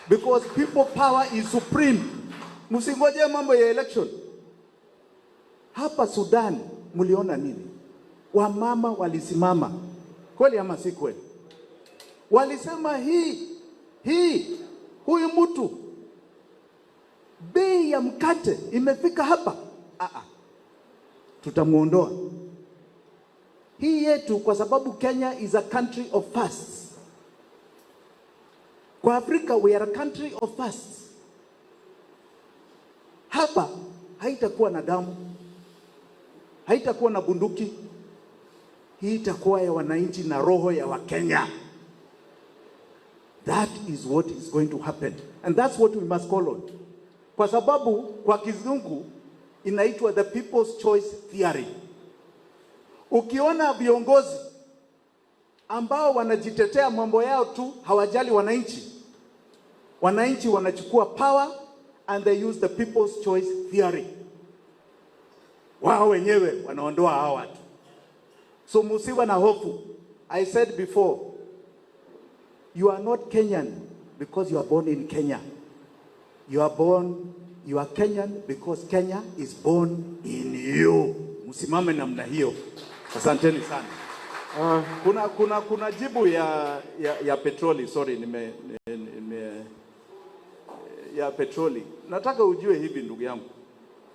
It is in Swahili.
because people power is supreme. Msingoje mambo ya election. Hapa Sudan mliona nini? Wamama walisimama. Kweli ama si kweli? Walisema huyu mtu bei ya mkate imefika hapa. Tutamuondoa. Hii yetu kwa sababu Kenya is a country of fasts. Kwa Afrika we are a country of fasts. Hapa haitakuwa na damu. Haitakuwa na bunduki. Hii itakuwa ya wananchi na roho ya Wakenya. That is what is going to happen. And that's what we must call on. Kwa sababu kwa kizungu inaitwa the people's choice theory. Ukiona viongozi ambao wanajitetea mambo yao tu, hawajali wananchi. Wananchi wanachukua power and they use the people's choice theory. Wao wenyewe wanaondoa hao watu. So musiwa na hofu. I said before, you are not Kenyan because you are born in Kenya. You are Kenyan because Kenya is born in you. Musimame namna hiyo. Asanteni sana. Kuna jibu ya petroli, sorry, ya petroli. Nataka ujue hivi ndugu yangu.